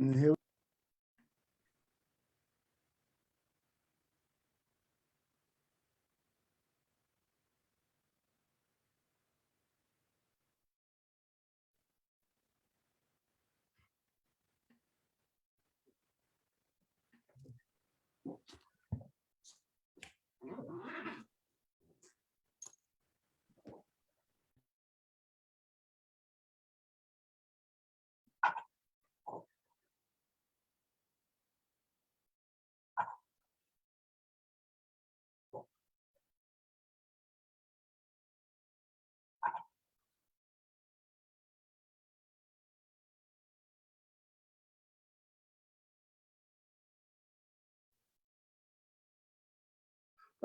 And here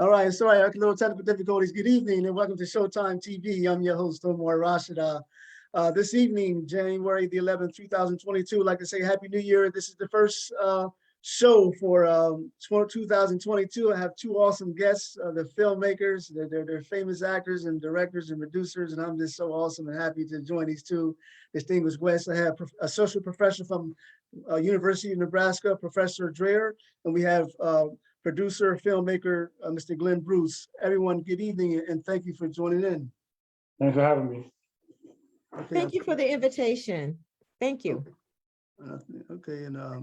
all right, sorry, a little technical difficulties. Good evening and welcome to Showtime TV. I'm your host, Omar Rashada. This evening, January the 11th, 2022, I'd like to say Happy New Year. This is the first show for 2022. I have two awesome guests, the filmmakers, they're famous actors and directors and producers, and I'm just so awesome and happy to join these two distinguished guests. I have a social professor from University of Nebraska, Professor Dreher, and we have producer, filmmaker, Mr. Glenn Bruce. Everyone, good evening, and thank you for joining in. Thanks for having me. Okay, thank you for the invitation. Thank you. Okay, and I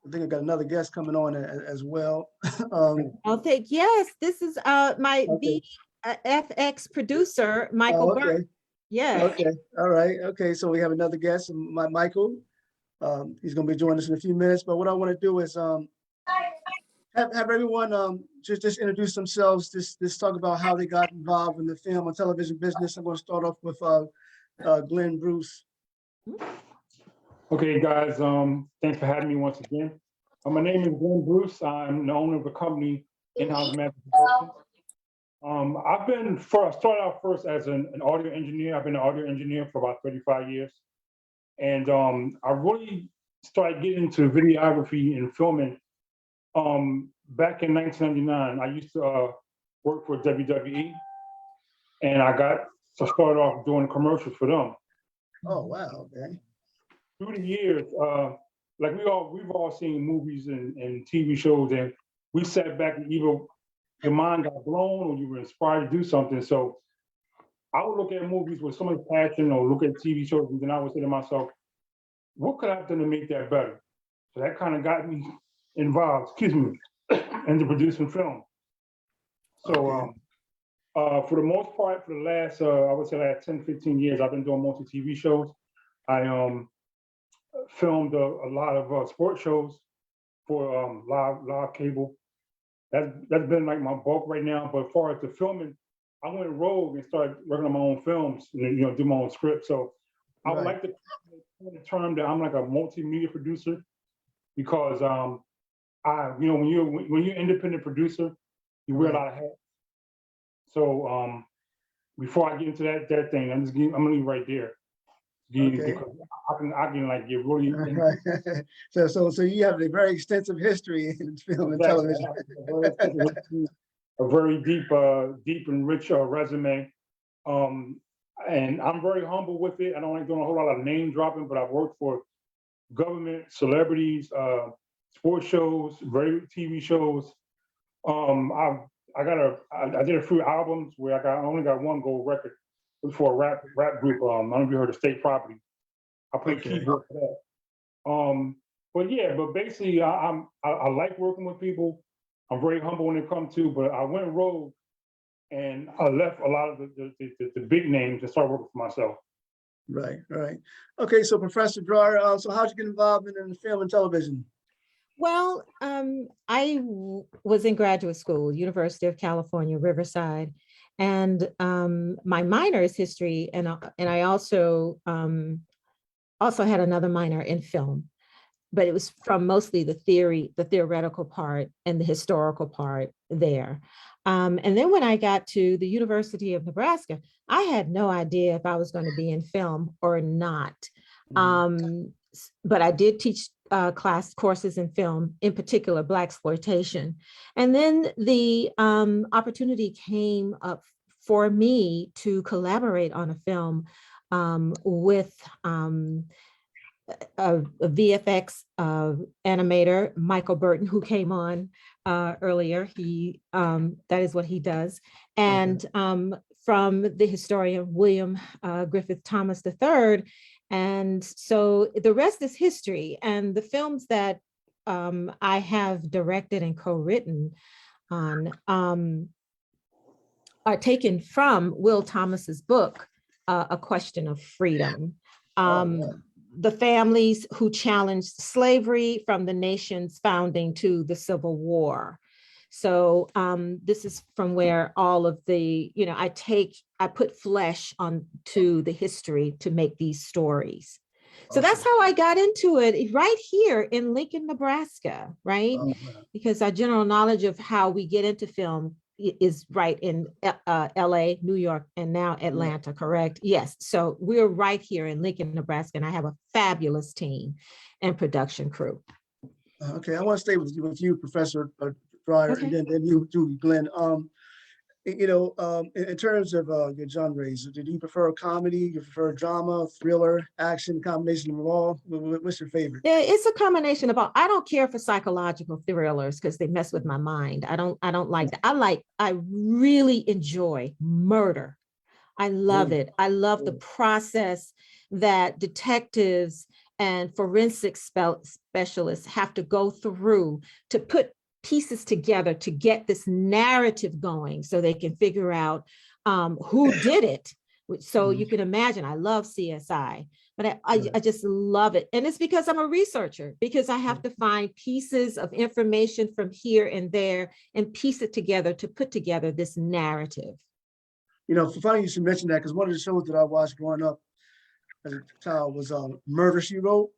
think I got another guest coming on as well. Yes, this is my VFX producer, Michael Burke. Yes. Okay, all right. Okay, so we have another guest, Michael. He's going to be joining us in a few minutes, but what I want to do is have everyone just introduce themselves, just talk about how they got involved in the film and television business. I'm going to start off with Glenn Bruce. Okay, guys, thanks for having me once again. My name is Glenn Bruce. I'm the owner of the company, In-House Magic Productions. I started out first as an audio engineer. I've been an audio engineer for about 35 years. And I really started getting into videography and filming back in 1999. I used to work for WWE, and I started off doing commercials for them. Oh, wow, okay. Through the years, like we've all seen movies and TV shows, and we sat back and either your mind got blown or you were inspired to do something. So I would look at movies with so much passion or look at TV shows, and then I would say to myself, what could I have done to make that better? So that kind of got me involved, into producing film. So for the most part, for the last, I would say last 10, 15 years, I've been doing mostly TV shows. I filmed a lot of sports shows for live cable. That's been like my bulk right now. But as far as the filming, I went rogue and started working on my own films and do my own script. So I would like to coin the term that I'm like a multimedia producer, because when you're an independent producer, you wear a lot of hats. So before I get into that thing, I'm gonna leave right there. Because I can like get really so you have a very extensive history in film and television. A very deep and rich resume. And I'm very humble with it. I don't like doing a whole lot of name dropping, but I've worked for government, celebrities, sports shows, radio TV shows. I did a few albums where I only got one gold record. It was for a rap group. I don't know if you heard of State Property. I played keyboard for that. But basically I like working with people. I'm very humble when it comes to, but I went rogue and I left a lot of the big names and started working for myself. Right. Okay, so Professor Dreher, so how'd you get involved in film and television? Well, I was in graduate school, University of California, Riverside, and my minor is history, and I also had another minor in film, but it was from mostly the theoretical part and the historical part there. And then when I got to the University of Nebraska, I had no idea if I was going to be in film or not. But I did teach courses in film, in particular blaxploitation. And then the opportunity came up for me to collaborate on a film with a VFX animator, Michael Burton, who came on earlier. That is what he does. And from the historian William Griffith Thomas III. And so the rest is history. And the films that I have directed and co-written on are taken from Will Thomas's book, A Question of Freedom. The families who challenged slavery from the nation's founding to the Civil War. So this is from where all of the, I put flesh onto the history to make these stories. So that's how I got into it, right here in Lincoln, Nebraska, right? Because our general knowledge of how we get into film is right in LA, New York, and now Atlanta, correct? Yes. So we're right here in Lincoln, Nebraska, and I have a fabulous team and production crew. Okay, I want to stay with you, Professor Dreher, and then you too, Glenn. In terms of your genres, do you prefer comedy? You prefer drama, thriller, action, combination of all? What's your favorite? Yeah, it's a combination of all. I don't care for psychological thrillers because they mess with my mind. I don't like that. I really enjoy murder. I love it. I love the process that detectives and forensic specialists have to go through to put pieces together to get this narrative going so they can figure out who did it. So you can imagine, I love CSI, but I just love it. And it's because I'm a researcher, because I have to find pieces of information from here and there and piece it together to put together this narrative. Funny you should mention that, because one of the shows that I watched growing up as a child was Murder, She Wrote.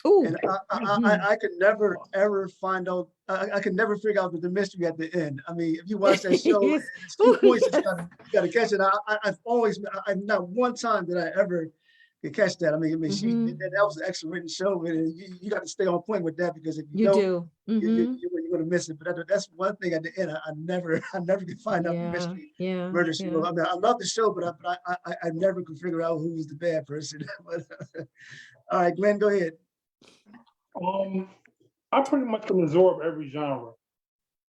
Ooh. And I could never ever find out. I could never figure out the mystery at the end. I mean, if you watch that show, it's 2 points you got to catch it. I've not one time did I ever catch that. I mean, that was an excellent written show, and you got to stay on point with that, because if you don't, you're going to miss it. But that's one thing at the end. I never could find out the mystery. Murder, She Wrote. I mean, I love the show, but I never could figure out who was the bad person. All right, Glenn, go ahead. I pretty much can absorb every genre,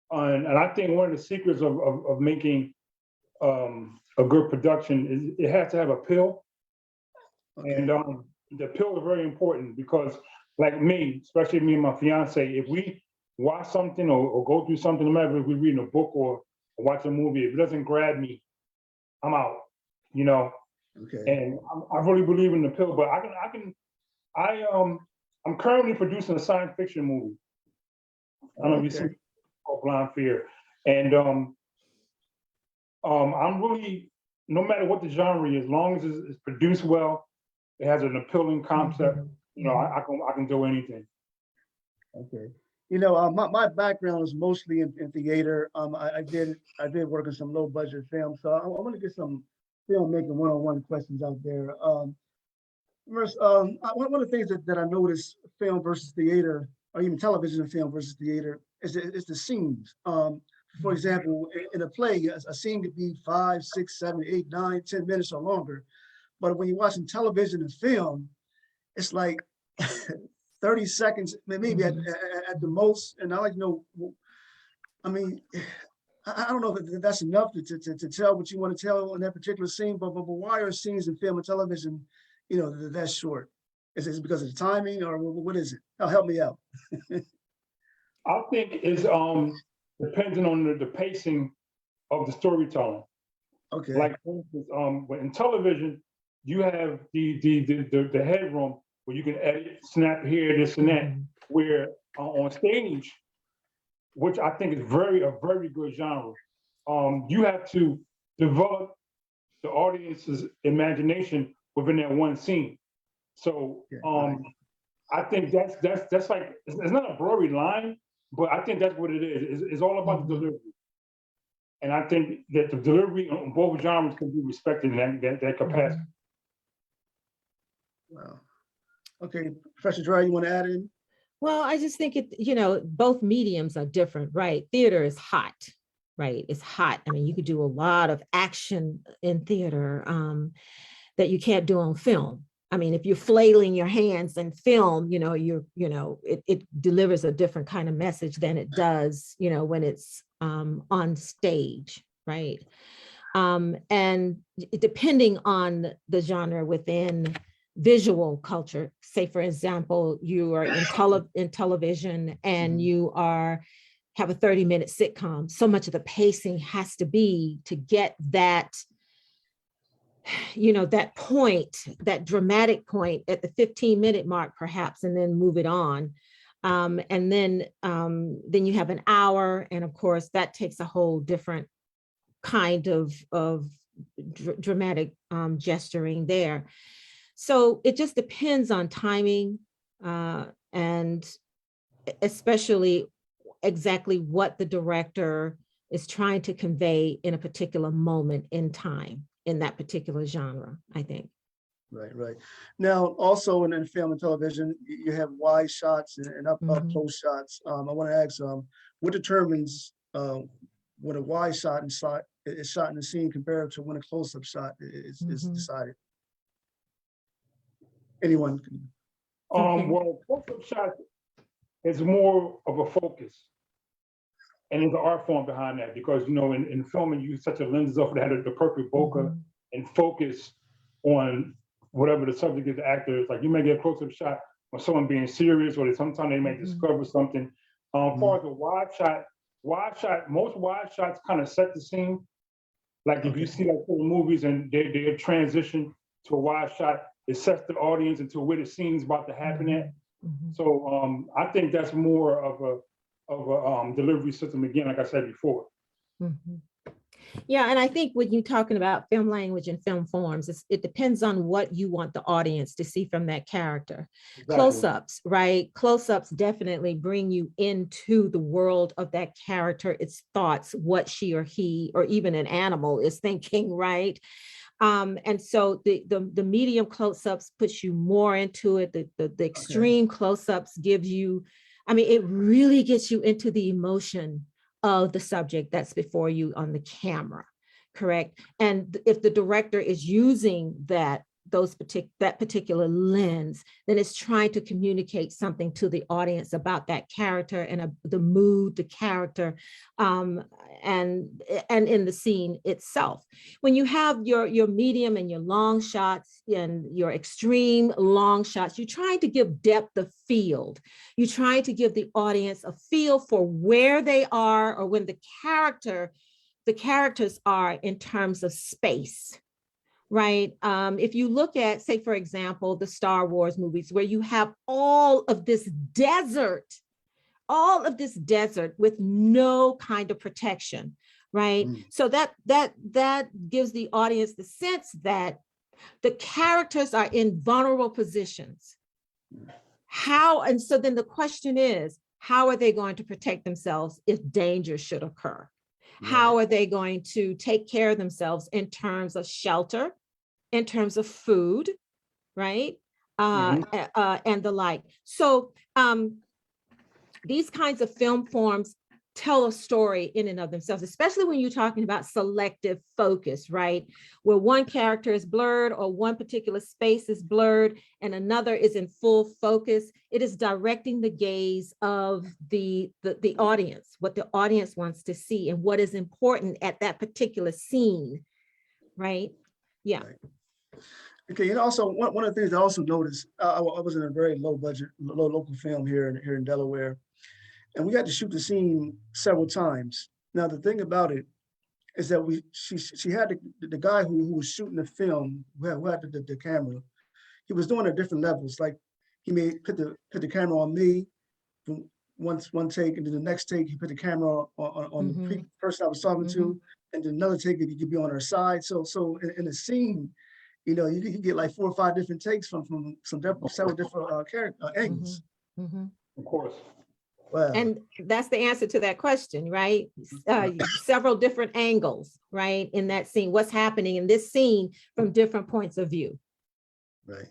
and I think one of the secrets of making a good production is it has to have appeal, and the appeal is very important, because, like me, especially me and my fiance, if we watch something or go through something, no matter if we're reading a book or watch a movie, if it doesn't grab me, I'm out. Okay. And I really believe in the appeal, but I'm currently producing a science fiction movie. I don't know if you've seen it, called Blind Fear. And I'm really, no matter what the genre is, as long as it's produced well, it has an appealing concept, I can do anything. Okay. My background is mostly in theater. I did work on some low budget films. So I want to get some filmmaking one-on-one questions out there. First, one of the things that I noticed, film versus theater, or even television and film versus theater, is the scenes. For example, in a play, a scene could be 5, 6, 7, 8, 9, 10 minutes or longer. But when you're watching television and film, it's like 30 seconds, maybe at the most. And I like to know, I mean, I don't know if that's enough to tell what you want to tell in that particular scene, but why are scenes in film and television, that's short? Is it because of the timing, or what is it? Help me out. I think it's depending on the pacing of the storytelling. Okay. Like, for instance, in television, you have the headroom where you can edit, snap here, this and that. Where on stage, which I think is a very good genre, you have to develop the audience's imagination within that one scene. So I think that's like, it's not a blurry line, but I think that's what it is. It's all about the delivery. And I think that the delivery on both genres can be respected in that capacity. Wow. Okay, Professor Dreher, you want to add in? Well, I just think both mediums are different, right? Theater is hot, right? It's hot. I mean, you could do a lot of action in theater that you can't do on film. I mean, if you're flailing your hands and film, it delivers a different kind of message than it does, when it's on stage, right? And depending on the genre within visual culture, say for example, you are in television and you have a 30-minute sitcom, so much of the pacing has to be to get that, that point, that dramatic point at the 15-minute mark, perhaps, and then move it on. And then you have an hour. And of course, that takes a whole different kind of dramatic gesturing there. So it just depends on timing and especially exactly what the director is trying to convey in a particular moment in time in that particular genre, I think. Right. Now, also in film and television, you have wide shots and up close shots. I want to ask, what determines when a wide shot is shot in the scene compared to when a close-up shot is decided? Anyone can. Well, close-up shot is more of a focus. And there's an art form behind that because, in filming, you use such a lens of that, the perfect bokeh and focus on whatever the subject is, the actor is. Like you may get a close-up shot on someone being serious, or sometimes they may discover something. As far as a wide shot, most wide shots kind of set the scene. Like if you see like movies and they transition to a wide shot, it sets the audience into where the scene's about to happen at. So I think that's more of a delivery system, again, like I said before. Yeah, and I think when you're talking about film language and film forms, it depends on what you want the audience to see from that character. Exactly. Close-ups, right? Close-ups definitely bring you into the world of that character, its thoughts, what she or he, or even an animal is thinking, right? And so the medium close-ups puts you more into it. The extreme close-ups gives you, it really gets you into the emotion of the subject that's before you on the camera, correct? And if the director is using that particular lens, then it's trying to communicate something to the audience about that character and the mood, the character, and in the scene itself. When you have your medium and your long shots and your extreme long shots, you're trying to give depth of field. You're trying to give the audience a feel for where they are or when the characters are in terms of space. Right. If you look at, say, for example, the Star Wars movies, where you have all of this desert with no kind of protection, right? So that gives the audience the sense that the characters are in vulnerable positions. And so then the question is, how are they going to protect themselves if danger should occur? How are they going to take care of themselves in terms of shelter, in terms of food, right? And the like. So these kinds of film forms tell a story in and of themselves, especially when you're talking about selective focus, right? Where one character is blurred or one particular space is blurred and another is in full focus. It is directing the gaze of the audience, what the audience wants to see and what is important at that particular scene, right? Yeah. Right. Okay, and also one of the things I also noticed, I was in a very low budget, local film here in Delaware, and we had to shoot the scene several times. Now the thing about it is that she had the guy who was shooting the film, who had the camera, he was doing it at different levels. Like he may put the camera on me from one take, and then the next take he put the camera on the person I was talking to, and then another take he could be on her side. So in the scene, you can get like 4 or 5 different takes from several different angles. Of course. Wow. And that's the answer to that question, right? Several different angles, right? In that scene, what's happening in this scene from different points of view. Right.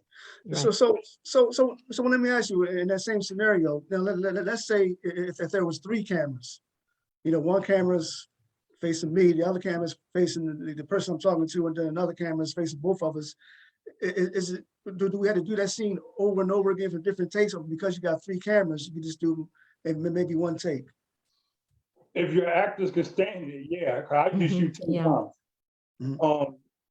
So let me ask you, in that same scenario, now let's say if there was 3 cameras, one camera's facing me, the other camera's facing the person I'm talking to, and then another camera's facing both of us, is it, do we have to do that scene over and over again for different takes, or because you got 3 cameras, you can just do maybe 1 take? If your actors can stand it, yeah. 'Cause I just shoot 10 times.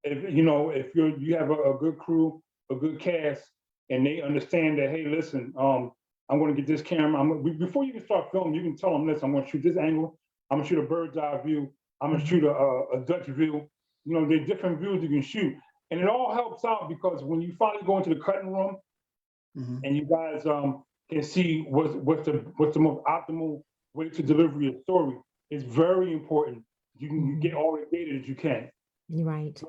If you know, if you have a good crew, a good cast, and they understand that, hey, listen, I'm going to get this camera. Before you can start filming, you can tell them, listen, I'm going to shoot this angle. I'm going to shoot a bird's eye view. I'm going to shoot a Dutch view. You know, there's different views you can shoot, and it all helps out because when you finally go into the cutting room, and you guys can see what's the most optimal way to deliver your story, it's very important. You get all the data that you can. Right.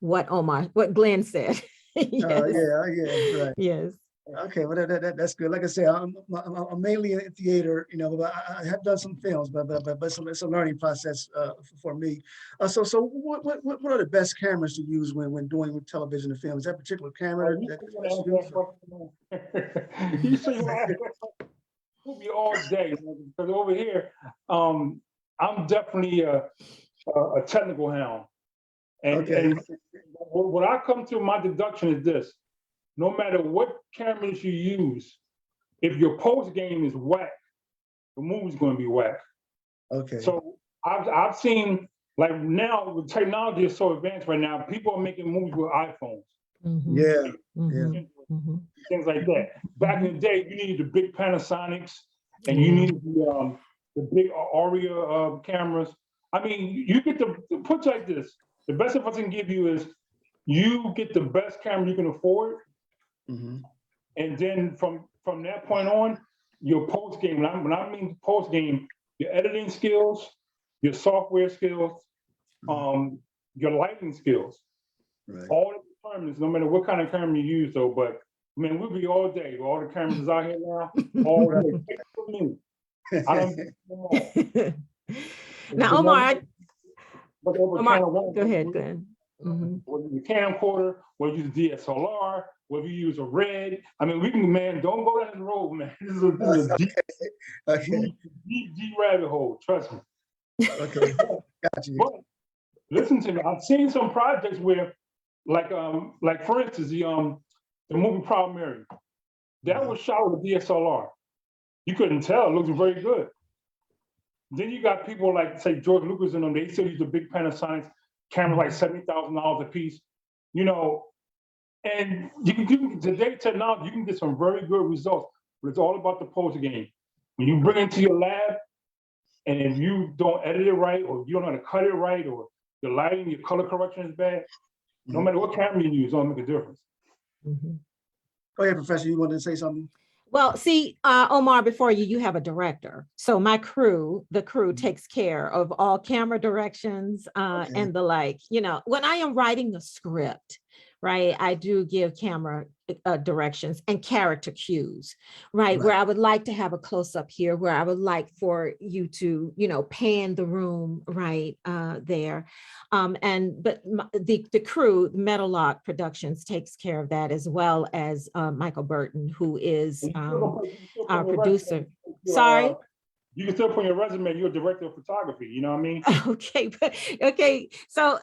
What Glenn said. Yes. Yeah, right. Yes. Okay, well that's good. Like I said, I'm mainly in theater, you know, but I have done some films, but it's a learning process for me. So what are the best cameras to use when doing television and film? Is that particular camera that you see we'll be all day because over here, I'm definitely a technical hound, and what I come to my deduction is this: no matter what cameras you use, if your post game is whack, the movie's going to be whack. Okay. So I've seen, like, now with technology is so advanced right now, people are making movies with iPhones. Yeah. Things like that. Back in the day, you needed the big Panasonics and you needed the big Aria cameras. I mean, you get put like this. The best advice I can give you is you get the best camera you can afford. And then from that point on, your post game, when I mean post game, your editing skills, your software skills, your lighting skills, all the determines, no matter what kind of camera you use though, but man, we'll be all day. All the cameras out here now, all day. I don't them all. Now, Omar, Omar, go ahead, Glenn. Whether you camcorder, whether you use DSLR, whether you use a red. I mean, don't go down the road, man. This is a deep rabbit hole, trust me. Okay, got you. But listen to me, I've seen some projects where, like for instance, the movie Proud Mary, that was shot with a DSLR. You couldn't tell, it looks very good. Then you got people like, say, George Lucas and them, they still use the big Panasonic cameras, like $70,000 a piece, you know, and today's technology, you can get some very good results, but it's all about the post game. When you bring it to your lab, and if you don't edit it right, or you don't know how to cut it right, or your lighting, your color correction is bad, no matter what camera you use, it'll make a difference. Go ahead, Professor, you wanted to say something? Well, see, Omar, before you have a director. So the crew takes care of all camera directions and the like. You know, when I am writing a script, right, I do give camera directions and character cues, right, where I would like to have a close up here, where I would like for you to, you know, pan the room right there. But the crew, Meadowlark Productions, takes care of that, as well as Michael Burton, who is our producer. Sorry? You can still put on your resume, you're a director of photography, you know what I mean? Okay. So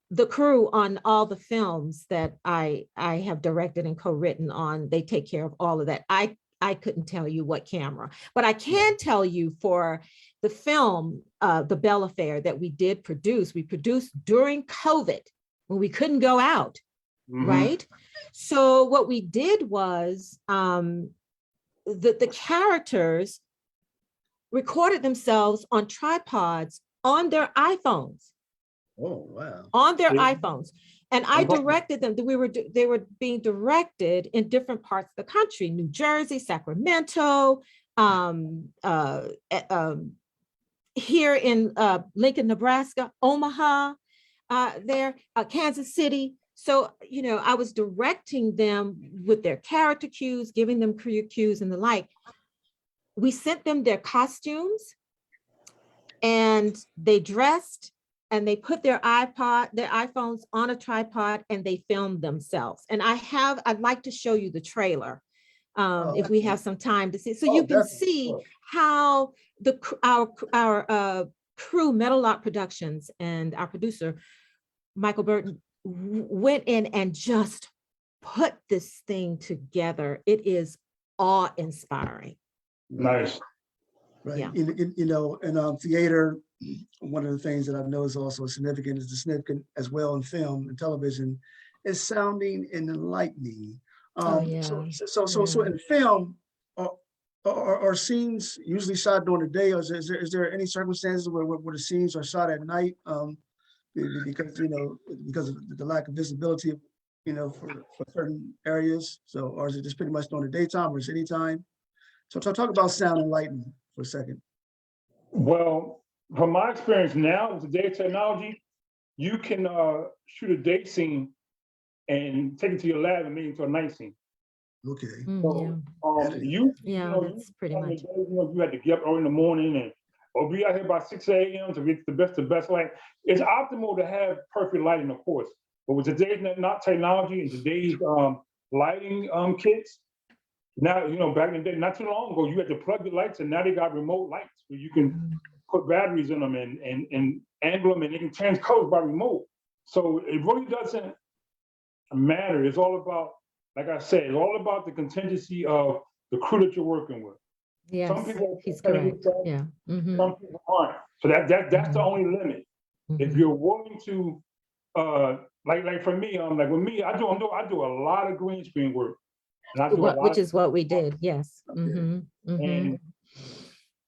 the crew on all the films that I have directed and co-written on, they take care of all of that. I couldn't tell you what camera, but I can tell you for the film, The Bell Affair, that we produced during COVID when we couldn't go out, right? So what we did was the characters recorded themselves on tripods on their iPhones. Oh, wow. On their iPhones. And I directed them. They were being directed in different parts of the country: New Jersey, Sacramento, here in Lincoln, Nebraska, Omaha, Kansas City. So, you know, I was directing them with their character cues, giving them crew cues and the like. We sent them their costumes and they dressed and they put their iPhones on a tripod and they filmed themselves. And I'd like to show you the trailer if we have some time to see. So you can see how our crew, Metal Lock Productions, and our producer, Michael Burton, went in and just put this thing together. It is awe-inspiring. Nice. Right. Yeah. You know, in theater, one of the things that I've noticed also significant is significant as well in film and television is sounding and enlightening. Oh, yeah. So in film, are scenes usually shot during the day, or is there any circumstances where the scenes are shot at night? Because because of the lack of visibility, for certain areas. So, or is it just pretty much during the daytime, or is it anytime? So talk about sound and lighting for a second. Well, from my experience now with today's technology, you can shoot a day scene and take it to your lab and make it into a night scene. Okay. So, that's pretty much. You had to get up early in the morning or be out here by 6 a.m. to get the best light. It's optimal to have perfect lighting, of course. But with today's not technology and today's lighting kits, now, back in the day, not too long ago, you had to plug the lights, and now they got remote lights where you can put batteries in them and angle them, and they can change colors by remote. So it really doesn't matter. It's all about, like I said, it's all about the contingency of the crew that you're working with. Yes, some people he's correct. Yeah. Some people aren't. So that's the only limit. If you're willing to, like for me, like with me, I do a lot of green screen work. Which is what we did, yes. And if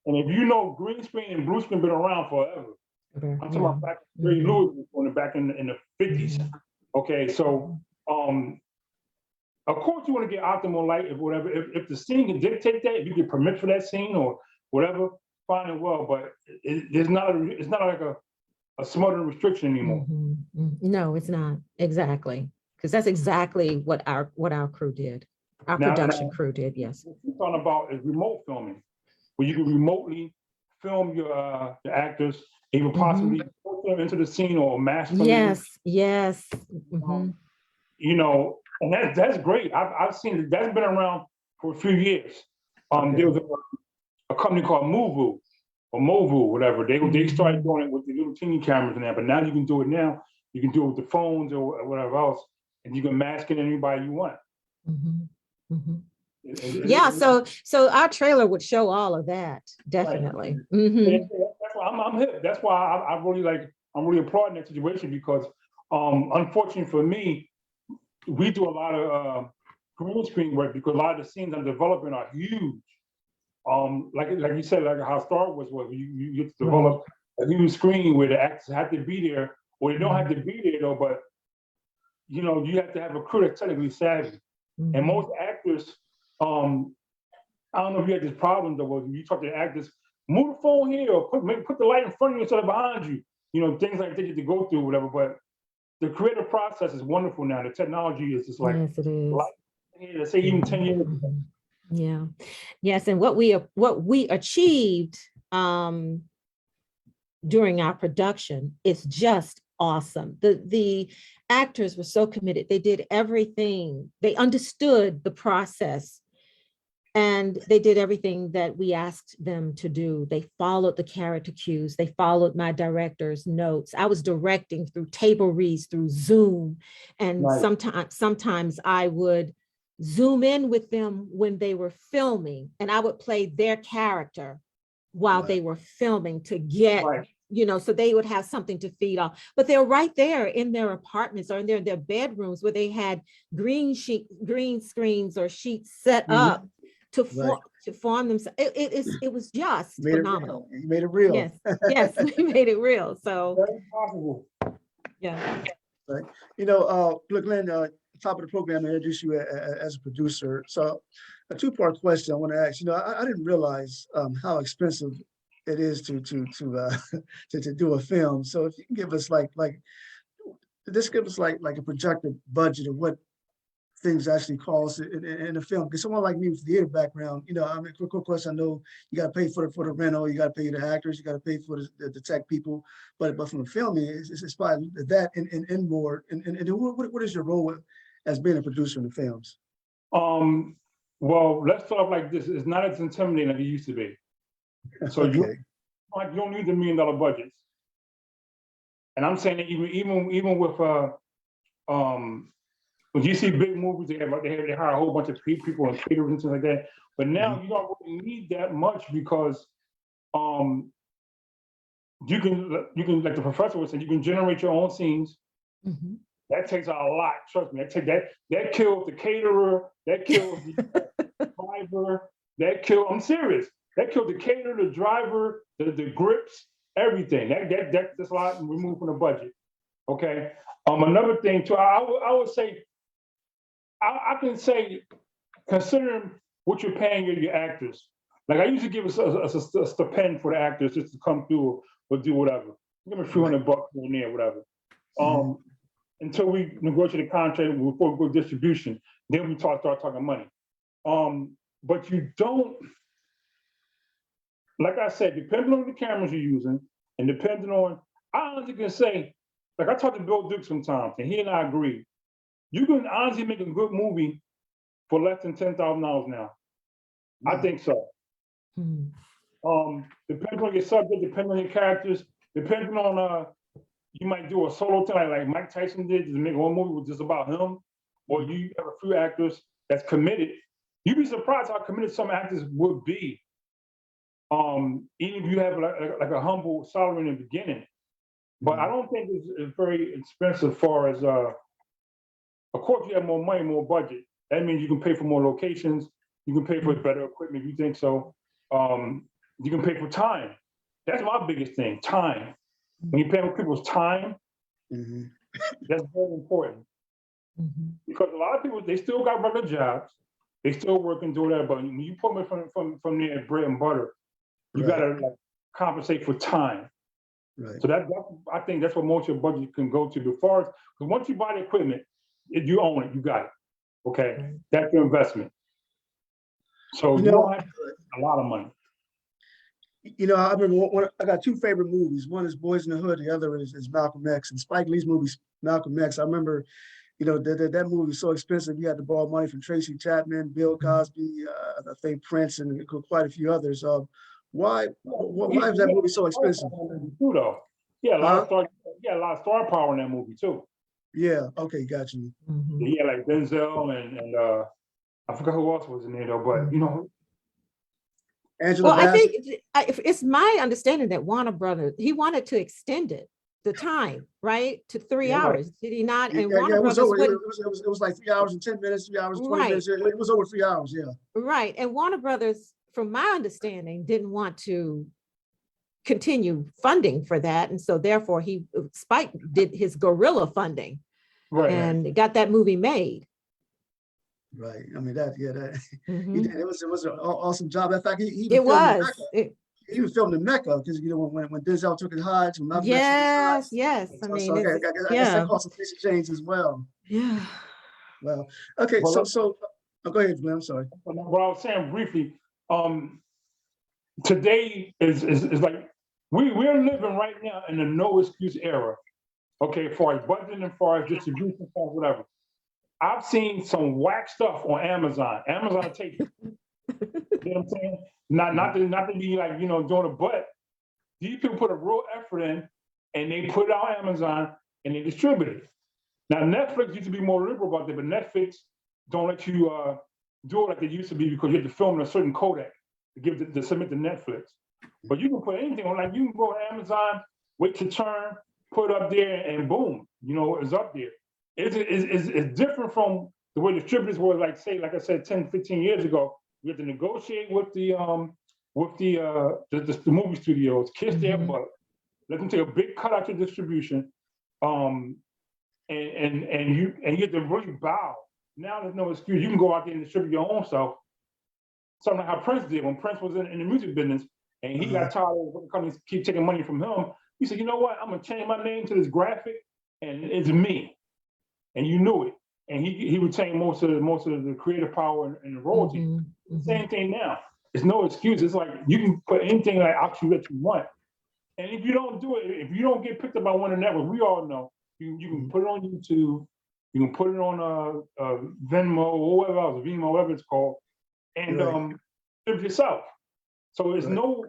you know, green screen and blue screen been around forever. I'm talking about back in Ray Lewis, back in the 50s. Okay, so of course you want to get optimal light if whatever. If the scene can dictate that, if you get permit for that scene or whatever, fine and well. But it's not like a smothering restriction anymore. No, it's not exactly, because that's exactly what our crew did. Our production crew did, yes. What you're talking about is remote filming, where you can remotely film your actors, even possibly put them into the scene or mask them. Yes. And that's great. I've seen it. That's been around for a few years. There was a company called Movu, whatever. They started doing it with the little teeny cameras and that, but now you can do it now. You can do it with the phones or whatever else, and you can mask it anybody you want. Yeah, so our trailer would show all of that, definitely. Right. That's why I'm hip. That's why I'm really applauding that situation, because unfortunately for me, we do a lot of green screen work because a lot of the scenes I'm developing are huge. Like you said, like how Star Wars was, you get to develop a huge screen where the actors have to be there, or they don't have to be there though, but you have to have a crew that's technically savvy. And most actors, I don't know if you had this problem though, when you talk to the actors, move the phone here or put the light in front of you instead of behind you. Things like that you have to go through, whatever. But the creative process is wonderful now. The technology is just like, yes, it is. Let's say even 10 years ago. Yeah. Yes, and what we achieved during our production is just awesome. The actors were so committed. They did everything. They understood the process, and they did everything that we asked them to do. They followed the character cues. They followed my director's notes. I was directing through table reads, through Zoom, and sometimes I would zoom in with them when they were filming, and I would play their character while they were filming to get, so they would have something to feed off. But they're right there in their apartments or in their bedrooms where they had green screens or sheets set up to form themselves. It was just phenomenal. You made it real. Yes, we made it real. So very possible. Yeah. Right. Look, Lynn, top of the program, I introduced you as a producer. So a two-part question I want to ask. I didn't realize how expensive it is to do a film. So if you can give us like a projected budget of what things actually cost in a film. Because someone like me with theater background, of course, I know you got to pay for the rental, you got to pay the actors, you got to pay for the tech people, but from the filming, it's probably that and more. And what is your role as being a producer in the films? Well, let's start off like this. It's not as intimidating as it used to be. So like you don't need the $1 million budgets. And I'm saying that even with when you see big movies, they hire a whole bunch of people and caterers and things like that. But now you don't really need that much because you can like the professor was saying, you can generate your own scenes. Mhm. That takes a lot. Trust me. That kills the caterer. That kills the driver. I'm serious. That killed the caterer, the driver, the grips, everything. That's a lot removed from the budget. Okay. Another thing too. I would say. I can say, considering what you're paying your actors. Like I usually give a stipend for the actors just to come through or do whatever. Give them a few $100 in there, whatever. Until we negotiate a contract before we go distribution, then we start talking money. But you don't, like I said, depending on the cameras you're using, and depending on, I honestly can say, like I talk to Bill Duke sometimes, and he and I agree. You can honestly make a good movie for less than $10,000 now. I think so. Depending on your subject, depending on your characters, depending on you might do a solo thing like Mike Tyson did, just make one movie with just about him, or you have a few actors that's committed. You'd be surprised how committed some actors would be. Even if you have like a humble salary in the beginning. But I don't think it's very expensive as far as of course you have more money, more budget. That means you can pay for more locations, you can pay for better equipment if you think so. You can pay for time. That's my biggest thing, time. When you pay for people's time, that's very important. Because a lot of people, they still got regular jobs, they still work and do that, but when you put them from their bread and butter, you gotta like compensate for time. Right. So I think that's what most of your budget can go to. Because once you buy the equipment, you own it, you got it. Okay, that's your investment. So you don't have a lot of money. You know, I remember I got two favorite movies. One is Boys in the Hood. The other is Malcolm X. And Spike Lee's movie, Malcolm X. I remember, you know, that movie was so expensive. You had to borrow money from Tracy Chapman, Bill Cosby, I think Prince, and quite a few others. Why is that movie so expensive? Too, though. Yeah, a lot of star power in that movie too. Yeah. Okay, got you. Yeah, like Denzel and I forgot who else was in there though, but you know. Angela Well, Bassett. I think it's my understanding that Warner Brothers, he wanted to extend it, the time, right, to 3 hours. Did he not? And Warner it was Brothers over. It was like 3 hours and 10 minutes, 3 hours and 20 minutes. It was over 3 hours. Yeah. Right. And Warner Brothers, from my understanding, didn't want to continue funding for that. And so therefore Spike did his guerrilla funding and got that movie made. Right. I mean, he did. It was an awesome job. In fact, he was filming in Mecca because, you know, when Denzel took his Hajj. Yes. I mean, I guess that cost some change as well. Yeah. Well, okay. So go ahead, Glenn. I'm sorry. What I was saying briefly, today is like we're living right now in a no excuse era. Okay, as far as budgeting, as far as distribution, as far as whatever. I've seen some whack stuff on Amazon. Amazon takes it. You know what I'm saying? Not to be like, you know, doing a butt. These people put a real effort in and they put it on Amazon and they distribute it. Now Netflix used to be more liberal about that, but Netflix don't let you do it like they used to be because you have to film in a certain codec to submit to Netflix. But you can put anything on, like you can go on Amazon, wait to turn, put it up there, and boom, you know, it's up there. It's different from the way distributors were, like I said, 10, 15 years ago. We had to negotiate with the movie studios, kiss their butt, let them take a big cut out your distribution, and you have to really bow. Now there's no excuse. You can go out there and distribute your own stuff. Something like how Prince did when Prince was in the music business, and he got tired of the companies keep taking money from him. He said, "You know what? I'm gonna change my name to this graphic, and it's me." And you knew it, and he retained most of the creative power and the royalty. Same thing now. There's no excuse. It's like you can put anything like out you that you want, and if you don't do it, if you don't get picked up by one of the networks, we all know you can put it on YouTube, you can put it on Venmo or whatever else, Vimeo, whatever it's called, and do it yourself. So there's no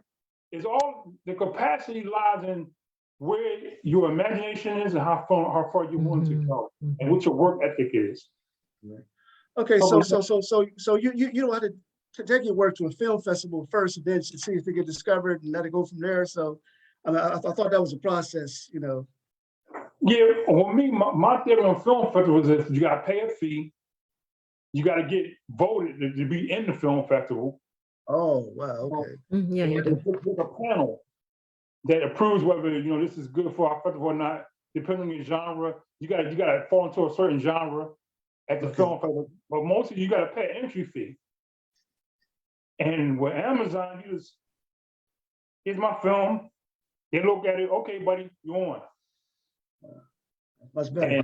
It's all, the capacity lies in where your imagination is and how far you want to go, and what your work ethic is. Okay, so you don't have to take your work to a film festival first, and then see if it get discovered and let it go from there. So, I mean, I thought that was a process, you know. Yeah, well, me, my theory on film festivals is you got to pay a fee, you got to get voted to be in the film festival. Oh, wow, okay. Yeah, you do. There's a panel that approves whether this is good for our festival or not, depending on your genre. You got to fall into a certain genre at the film festival, but mostly you got to pay an entry fee. And with Amazon, here's my film. They look at it, okay, buddy, you're on. Much better.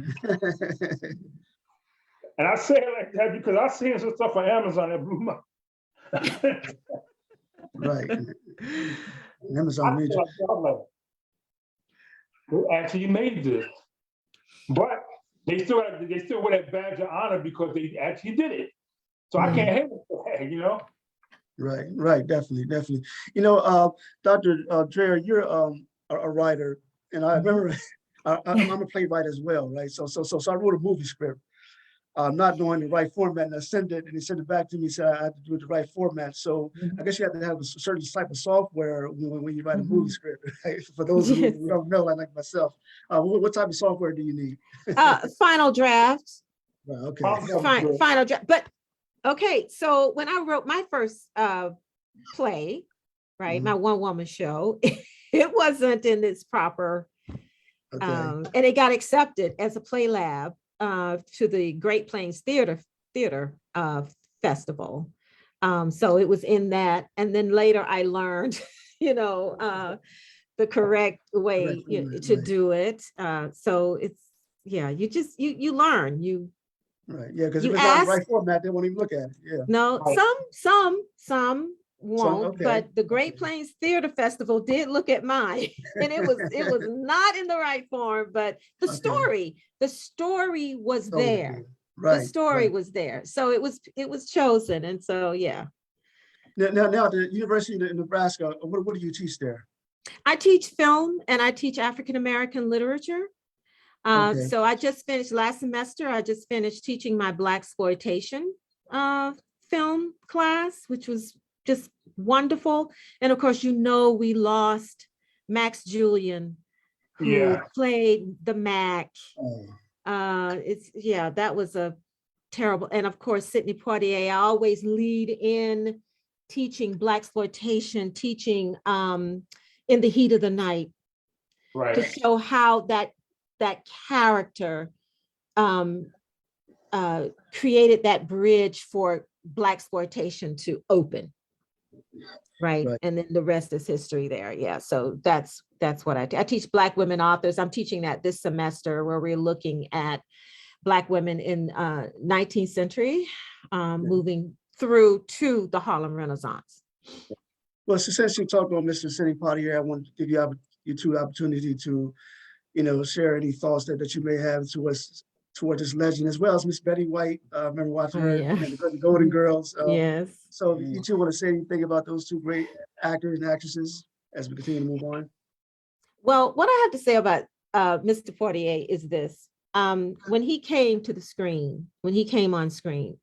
And I say it like that because I seen some stuff on Amazon that blew my. Right. Amazon made they actually made this, but they still wear that badge of honor because they actually did it. So I can't hate it for that, Right, definitely. Dr. Dreher, you're a writer, and I remember I'm a playwright as well, right? So I wrote a movie script, not knowing the right format, and I sent it, and he sent it back to me, said I had to do it the right format. So I guess you have to have a certain type of software when you write a movie script, right? For those of you who don't know, like myself, what type of software do you need? Final Draft. Right, okay. Final Draft. But okay, so when I wrote my first play, right, my one-woman show, it wasn't in its proper, and it got accepted as a play lab to the Great Plains Theater Festival. So it was in that, and then later I learned, the correct way to do it. So it's, you learn. Right, yeah, because if it's not the right format, they won't even look at it. Yeah. No, some won't, but the Great Plains Theater Festival did look at mine, and it was not in the right form, but the story was there. Right. The story was there, so it was chosen, and so yeah. Now the University of Nebraska, what do you teach there? I teach film and I teach African American literature. So I just finished last semester. I just finished teaching my Blaxploitation film class, which was just wonderful. And of course, we lost Max Julian, who played the Mac. That was a terrible. And of course, Sidney Poitier. I always lead in teaching Blaxploitation, teaching In the Heat of the Night, to show how that character created that bridge for Blaxploitation to open, right? And then the rest is history there. Yeah, so that's what I teach Black women authors. I'm teaching that this semester, where we're looking at Black women in 19th century, moving through to the Harlem Renaissance. Well, since you talked about Mr. Sidney Poitier, I want to give you two opportunity to share any thoughts that you may have toward this legend, as well as Miss Betty White. Remember watching her in the Golden Girls. Yes. So you two want to say anything about those two great actors and actresses as we continue to move on? Well, what I have to say about Mr. Poitier is this. When he came on screen,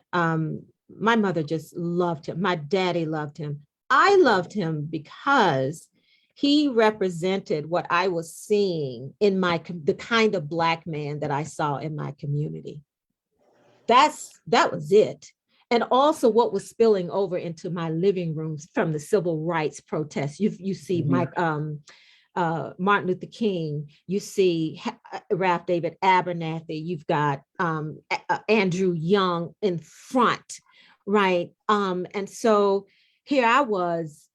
my mother just loved him. My daddy loved him. I loved him because he represented what I was seeing in the kind of Black man that I saw in my community. That was it. And also what was spilling over into my living rooms from the civil rights protests. You see Martin Luther King, you see Ralph David Abernathy, you've got Andrew Young in front, right? And so here I was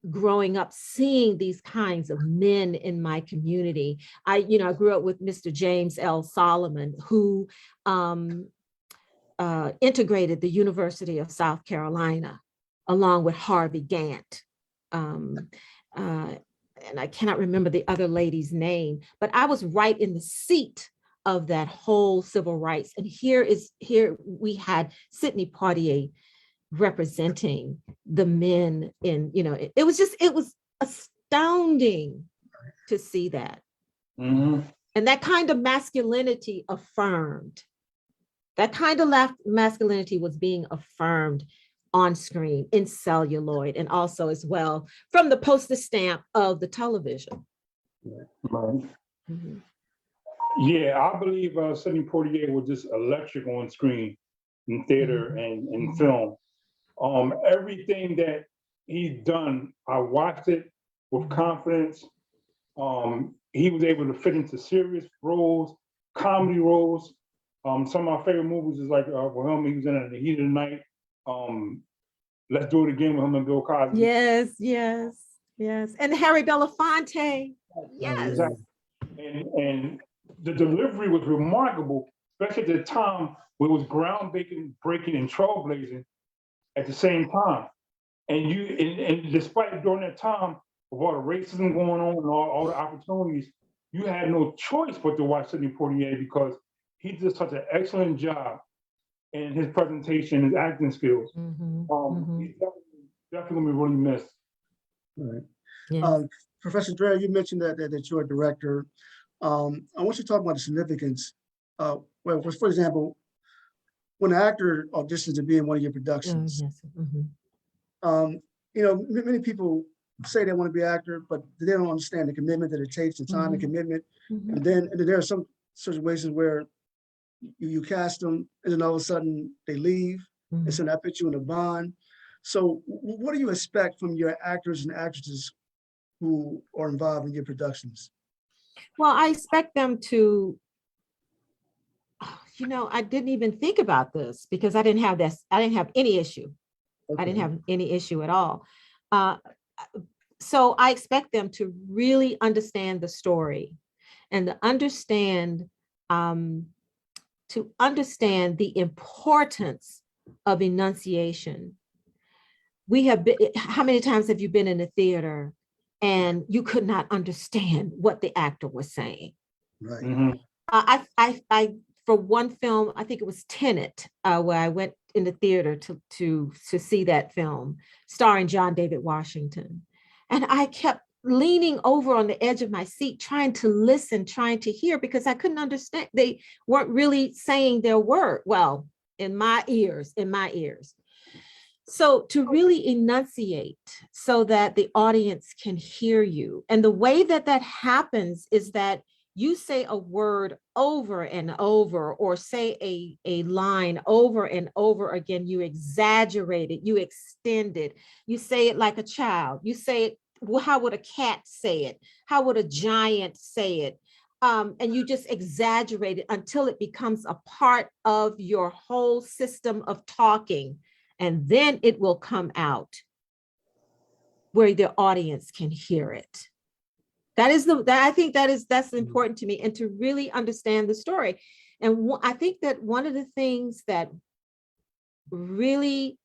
growing up seeing these kinds of men in my community. I grew up with Mr. James L. Solomon, who integrated the University of South Carolina, along with Harvey Gantt. And I cannot remember the other lady's name, but I was right in the seat of that whole civil rights. And here we had Sidney Poitier representing the men in, it was astounding to see that. Mhm. And that kind of masculinity affirmed. That kind of masculinity was being affirmed on screen in celluloid and also as well from the poster stamp of the television. Right. Mhm. Yeah, I believe Sidney Poitier was just electric on screen, in theater and film. Everything that he's done, I watched it with confidence. He was able to fit into serious roles, comedy roles. Some of my favorite movies is like with him, he was in The Heat of the Night. Let's Do It Again with him and Bill Cosby. Yes, yes, yes. And Harry Belafonte. Yes. Exactly. And the delivery was remarkable, especially at the time where it was groundbreaking, breaking and trailblazing at the same time. And despite during that time of all the racism going on and all the opportunities, you had no choice but to watch Sidney Poitier because he did such an excellent job in his presentation, his acting skills. He's definitely gonna be really missed. Right. Yes. Professor Dreher, you mentioned that you're a director. I want you to talk about the significance. Well, for example, when an actor auditions to be in one of your Oh, productions, yes. Many people say they want to be an actor, but they don't understand the commitment that it takes, the time and commitment. And then there are some situations where you cast them and then all of a sudden they leave. And so that puts you in a bond. So what do you expect from your actors and actresses who are involved in your productions? Well, I expect them to, I didn't even think about this because I didn't have this. I didn't have any issue. Okay. I didn't have any issue at all. So I expect them to really understand the story and to understand the importance of enunciation. How many times have you been in a theater and you could not understand what the actor was saying? Right. I for one film, I think it was Tenet, where I went in the theater to see that film starring John David Washington. And I kept leaning over on the edge of my seat, trying to listen, trying to hear, because I couldn't understand. They weren't really saying their word. Well, in my ears. So to really enunciate so that the audience can hear you. And the way that happens is that you say a word over and over, or say a line over and over again. You exaggerate it, you extend it, you say it like a child. You say it, well, how would a cat say it? How would a giant say it? And you just exaggerate it until it becomes a part of your whole system of talking. And then it will come out where the audience can hear it. I think that's important to me, and to really understand the story. And I think that one of the things that really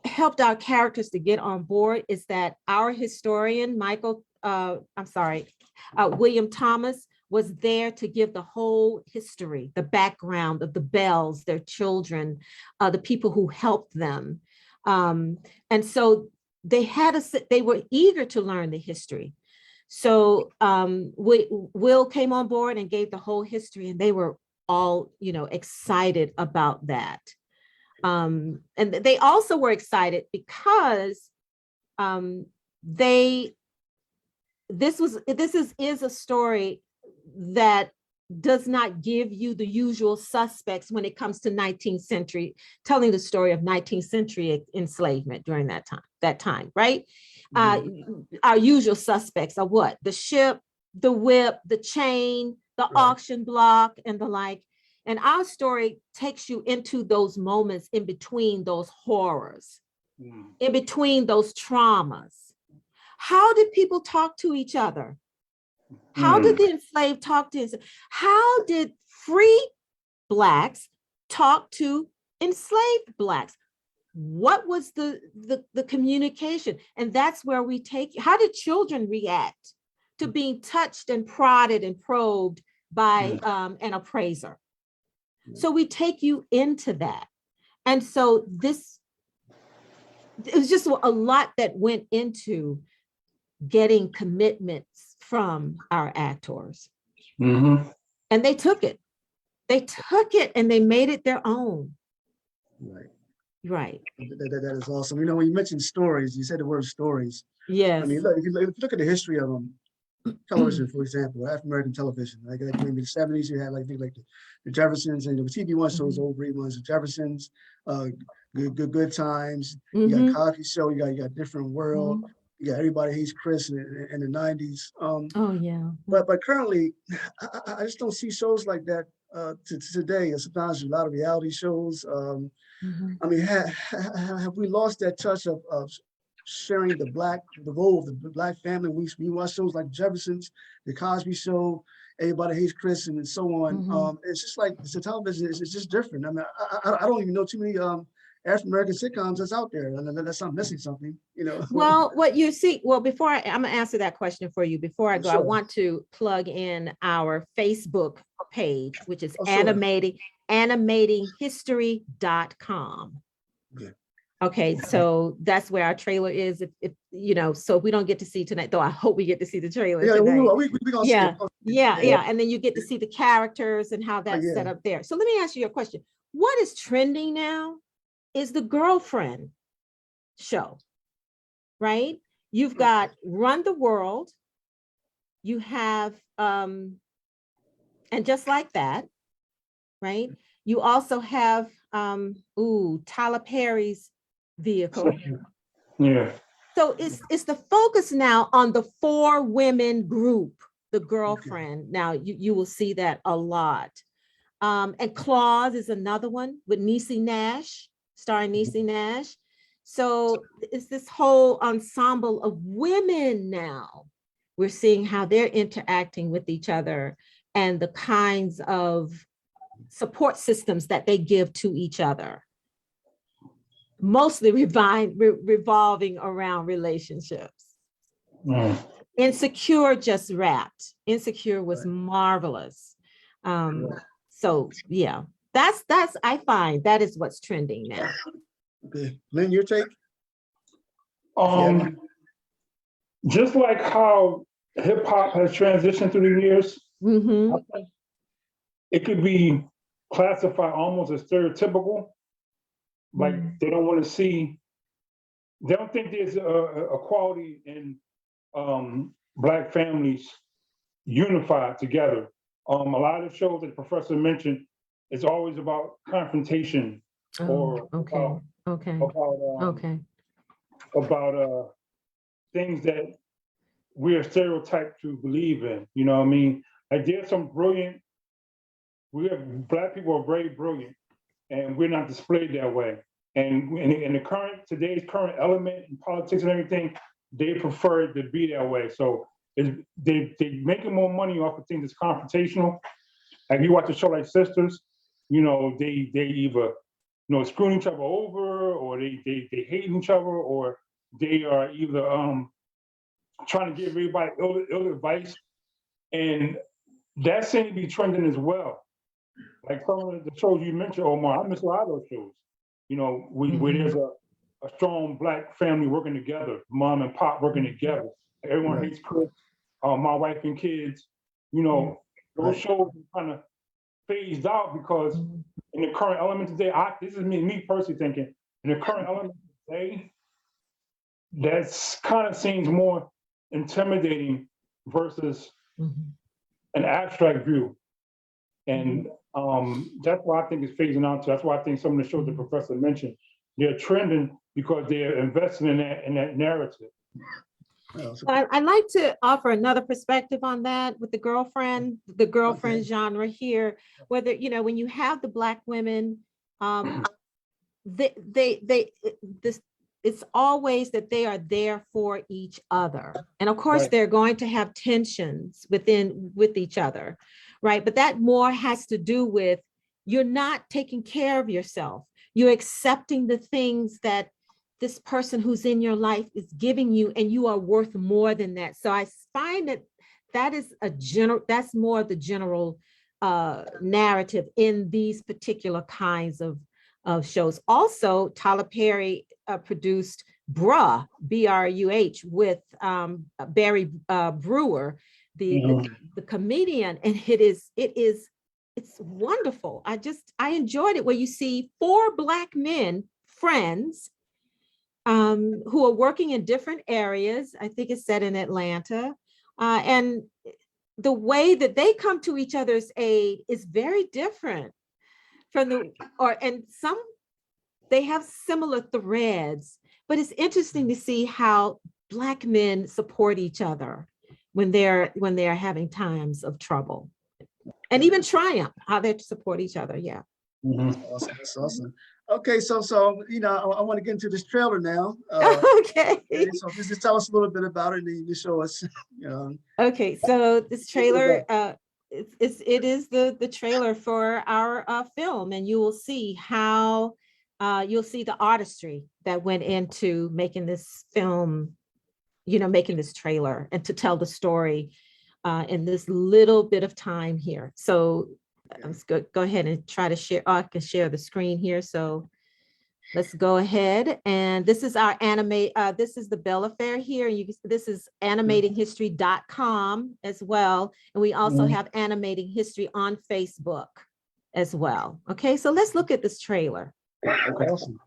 helped our characters to get on board is that our historian, William Thomas, was there to give the whole history, the background of the Bells, their children, the people who helped them. And so they were eager to learn the history. So Will came on board and gave the whole history, and they were all, excited about that. And they also were excited because this is a story that does not give you the usual suspects when it comes to 19th century, telling the story of 19th century enslavement during that time, right? Our usual suspects are what? The ship, the whip, the chain, the auction block, and the like. And our story takes you into those moments in between those horrors, in between those traumas. How did people talk to each other? How did the enslaved talk to each other? How did free Blacks talk to enslaved Blacks? What was the communication? And that's where we take, how did children react to being touched and prodded and probed by an appraiser? So we take you into that. And so it was just a lot that went into getting commitments from our actors. Mm-hmm. And they took it. They took it and they made it their own. Right. Right. That is awesome. You know, when you mentioned stories, you said the word stories. Yes. I mean, look, if you look at the history of television, for example, African American television, like maybe the 70s, you had like things like the Jeffersons, and the TV One shows, old great ones, the Jeffersons, good times. You got Cosby Show, you got Different World, you got Everybody Hates Chris in the 90s. Oh yeah. But currently, I just don't see shows like that today. And sometimes a lot of reality shows. I mean, have we lost that touch of sharing the role of the Black family? We watch shows like Jeffersons, The Cosby Show, Everybody Hates Chris, and so on. It's just like the television is just different. I mean, I don't even know too many African American sitcoms that's out there, unless I'm missing something, you know. Well, what you see, well, before I'm gonna answer that question for you, before I go, I Sure. want to plug in our Facebook page, which is Sure. animatinghistory.com. Okay. Okay, so that's where our trailer is. If you know, so we don't get to see tonight, though I hope we get to see the trailer Yeah, tonight. we gonna Yeah, see it. yeah, and then you get to see the characters and how that's yeah. set up there. So let me ask you a question. What is trending now is the girlfriend show, right? You've got Run the World, you have, and just like that, right? You also have, Tyler Perry's vehicle. Yeah. So it's the focus now on the 4 women group, the girlfriend. Okay. Now you will see that a lot. And Claus is another one with Niecy Nash, starring Niecy Nash. So it's this whole ensemble of women now. We're seeing how they're interacting with each other and the kinds of support systems that they give to each other. Mostly revolving around relationships. Insecure just wrapped. Insecure was marvelous. So yeah, that's I find that is what's trending now. Okay, Lynn, your take? Just like how hip hop has transitioned through the years, it could be classified almost as stereotypical. Like they don't want to see, they don't think there's a quality in Black families unified together. A lot of shows that the professor mentioned, it's always about confrontation or about things that we are stereotyped to believe in. You know what I mean? Like there's some brilliant, Black people are very brilliant, and we're not displayed that way. And in today's current element in politics and everything, they prefer it to be that way. So they making more money off of things that's confrontational. Like you watch a show like Sisters, you know, they either screwing each other over, or they hate each other, or they are either trying to give everybody ill advice, and that seems to be trending as well. Like some of the shows you mentioned, Omar, I miss a lot of those shows. You know, where there's a strong Black family working together, mom and pop working together. Everyone hates Chris, My Wife and Kids. You know, those shows kind of phased out because in the current element today, this is me personally thinking, in the current element today, that's kind of seems more intimidating versus an abstract view. And that's why I think it's phasing out. So that's why I think some of the shows the professor mentioned, they're trending because they're investing in that narrative. I'd like to offer another perspective on that with the girlfriend genre here, whether, you know, when you have the Black women, it's always that they are there for each other. And of course, they're going to have tensions with each other, right? But that more has to do with you're not taking care of yourself. You're accepting the things that this person who's in your life is giving you, and you are worth more than that. So I find that is that's more of the general narrative in these particular kinds of of shows. Also, Tyler Perry produced Bruh, B-R-U-H, with Barry Brewer, the comedian, and it's wonderful. I enjoyed it, where you see four Black men, friends, who are working in different areas. I think it's set in Atlanta. And the way that they come to each other's aid is very different from they have similar threads, but it's interesting to see how Black men support each other when they're having times of trouble, and even triumph, how they support each other. Yeah. Awesome. That's awesome. Okay, so I want to get into this trailer now. Okay. So just tell us a little bit about it, and then you can show us. Okay, so this trailer, it is the trailer for our film, and you will see how you'll see the artistry that went into making this film, making this trailer, and to tell the story in this little bit of time here. So let's go ahead and try to share. I can share the screen here. So let's go ahead. And this is our this is the bill of fare here. This is animatinghistory.com as well. And we also have Animating History on Facebook as well. Okay, so let's look at this trailer. Okay. Awesome.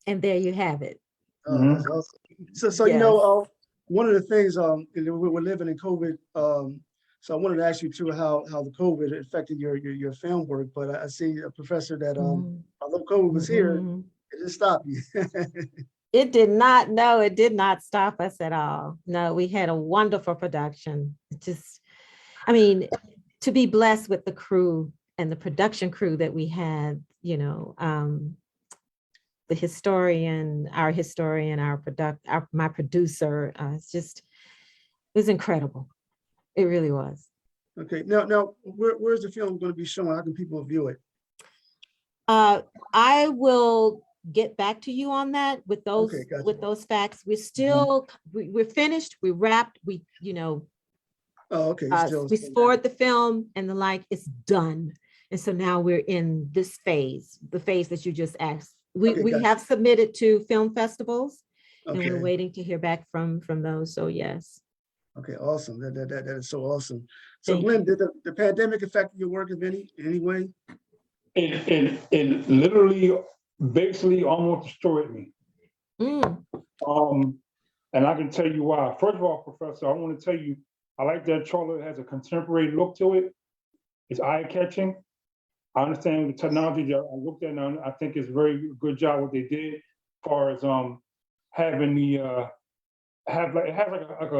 And there you have it. That's awesome. So Yes. one of the things we're living in COVID. So I wanted to ask you too how the COVID affected your film work. But I see a professor that although COVID was here, it didn't stop you. It did not. No, it did not stop us at all. No, we had a wonderful production. I mean, to be blessed with the crew and the production crew that we had, the historian, my producer, it was incredible. It really was. Okay, now where's the film going to be shown? How can people view it? I will get back to you on that with those facts. We're still we're finished. We wrapped. Oh, okay. We scored the film and the like. It's done, and so now we're in this phase, the phase that you just asked. We have submitted to film festivals, and we're waiting to hear back from those. So yes. Okay, awesome. That is so awesome. So Glenn, did the pandemic affect your work in any way? It literally, basically, almost destroyed me. And I can tell you why. First of all, Professor, I want to tell you, I like that trailer. It has a contemporary look to it. It's eye-catching. I understand the technology that I looked at now. I think it's a very good job what they did as far as having the it has like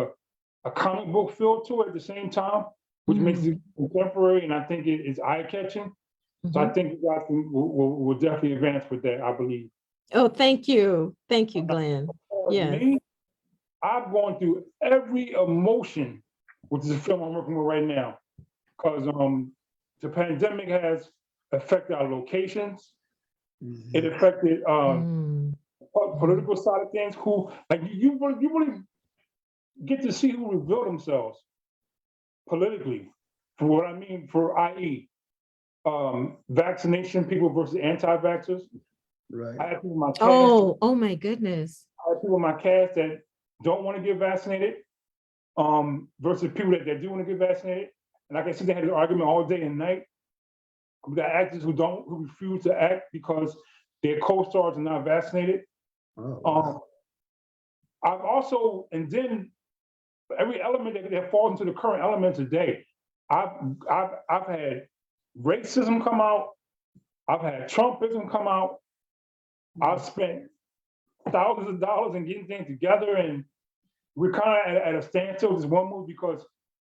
a comic book feel to it at the same time, which makes it contemporary, and I think it's eye-catching. So I think you guys will definitely advance with that, I believe. Oh, thank you. Thank you, Glenn. Yes. Me, I've gone through every emotion with this film I'm working with right now, because the pandemic has affected our locations. It affected political side of things. Who, like, you really get to see who reveal themselves politically. For what I mean, for i.e., vaccination people versus anti-vaxxers. Right. I have people in my cast. Oh my goodness. I have people in my cast that don't want to get vaccinated, versus people that do want to get vaccinated. And like I said, they had an argument all day and night. We got actors who refuse to act because their co-stars are not vaccinated. Oh, wow. I've also, and then every element that falls into the current element today, I've had racism come out. I've had Trumpism come out. I've spent thousands of dollars in getting things together, and we're kind of at a standstill with this one movie because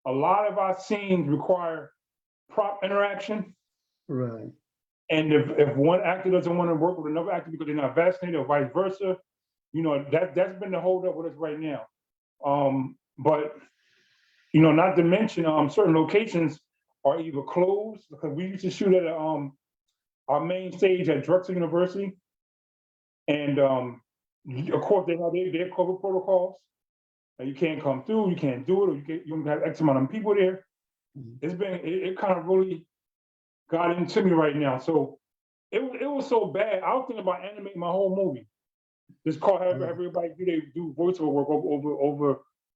a lot of our scenes require prop interaction. Right. And if one actor doesn't want to work with another actor because they're not vaccinated or vice versa, you know, that's been the hold up with us right now. But, you know, not to mention certain locations are either closed, because we used to shoot at our main stage at Drexel University. And of course they have their COVID protocols. You can't come through, you can't do it, or you don't have X amount of people there. It kind of really got into me right now. So it was so bad. I was thinking about animating my whole movie. Just call everybody do voiceover work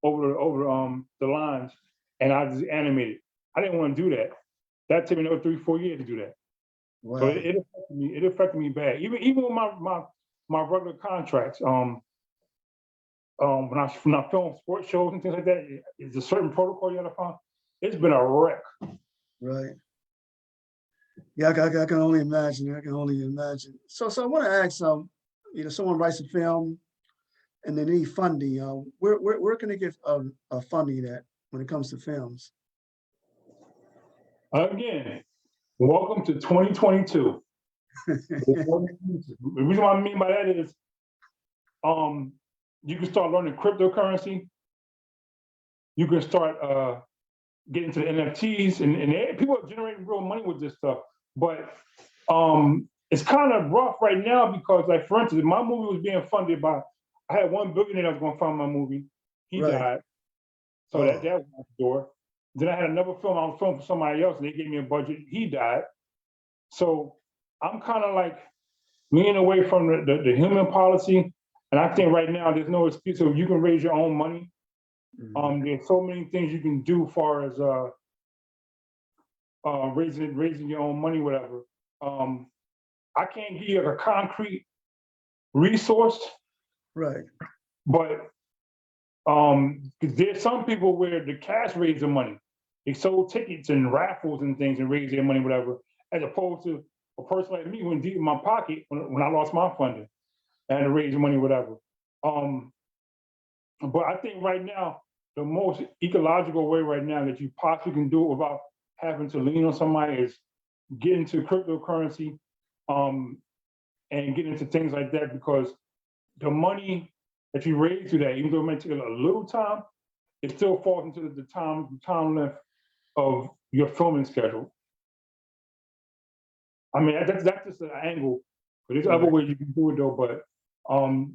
over the lines, and I just animate it. I didn't want to do that. That took me another 3-4 years to do that. Wow. So it affected me. It affected me bad. Even with my regular contracts. When I film sports shows and things like that, it's a certain protocol you got to follow. It's been a wreck. Right. Yeah, I can only imagine. I can only imagine. So I want to ask, you know, someone writes a film and they need funding. Where can they get funding at when it comes to films? Again, welcome to 2022. The reason what I mean by that is, you can start learning cryptocurrency. You can start getting to the NFTs, and people are generating real money with this stuff. But it's kind of rough right now because, like, for instance, my movie was being funded by, I had one billionaire that was going to fund my movie. He died. So that was out the door. Then I had another film I was filming for somebody else, and they gave me a budget. He died. So I'm kind of like leaning away from the human policy. And I think right now there's no excuse. So you can raise your own money. There's so many things you can do as far as raising your own money, whatever. I can't give you a concrete resource, right? But there's some people where the cash raise the money. They sold tickets and raffles and things and raise their money, whatever, as opposed to a person like me who went deep in my pocket when I lost my funding and had to raise money, whatever. But I think right now, the most ecological way right now that you possibly can do it without having to lean on somebody is get into cryptocurrency and get into things like that, because the money that you raise through that, even though it may take a little time, it still falls into the time length of your filming schedule. I mean, that's just an angle. But there's other ways you can do it though, but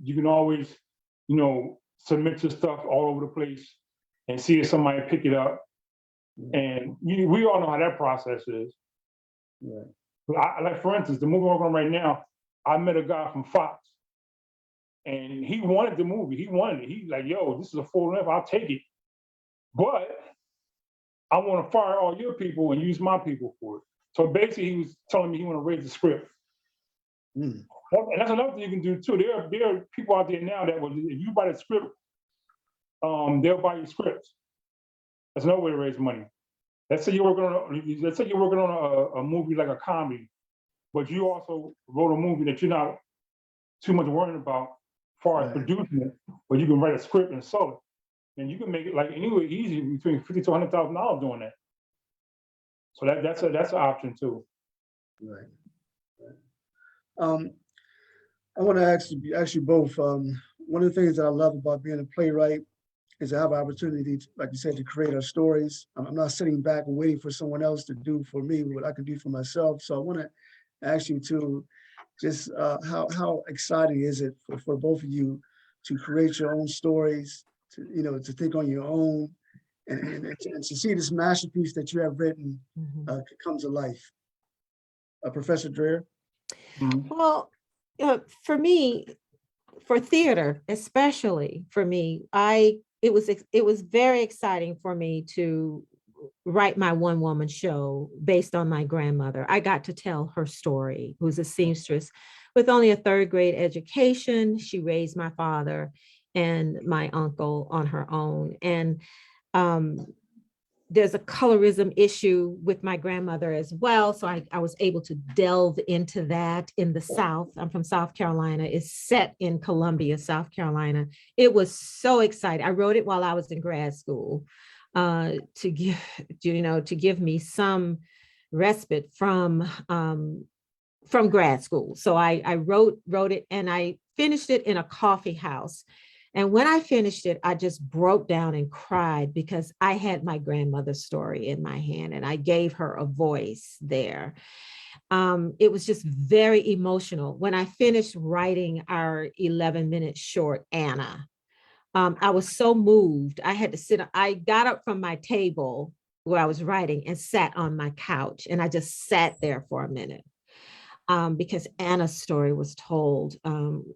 you can always, you know, submit your stuff all over the place and see if somebody pick it up. And we all know how that process is. Yeah. Like, for instance, the movie I'm working on right now, I met a guy from Fox, and he wanted the movie. He wanted it. He's like, yo, this is a full length, I'll take it. But I want to fire all your people and use my people for it. So basically, he was telling me he want to raise the script. And that's another thing you can do too. There are people out there now that will, if you buy the script, they'll buy your scripts. That's another way to raise money. Let's say you're working on a movie like a comedy, but you also wrote a movie that you're not too much worried about as far as producing it, but you can write a script and sell it. And you can make it like anywhere easy between $50,000 to $100,000 doing that. So that's an option too. Right. I want to ask you both. One of the things that I love about being a playwright is I have an opportunity, like you said, to create our stories. I'm not sitting back and waiting for someone else to do for me what I can do for myself. So I want to ask you to just how exciting is it for both of you to create your own stories, to think on your own, and to see this masterpiece that you have written come to life. Professor Dreher? Well, for me, for theater, especially for me, it was very exciting for me to write my one-woman show based on my grandmother. I got to tell her story, who's a seamstress with only a third grade education. She raised my father and my uncle on her own. And there's a colorism issue with my grandmother as well. So I was able to delve into that in the South. I'm from South Carolina. It's set in Columbia, South Carolina. It was so exciting. I wrote it while I was in grad school to give me some respite from grad school. So I wrote it and I finished it in a coffee house. And when I finished it, I just broke down and cried because I had my grandmother's story in my hand and I gave her a voice there. It was just very emotional. When I finished writing our 11-minute short, Anna, I was so moved. I got up from my table where I was writing and sat on my couch and I just sat there for a minute. Because Anna's story was told.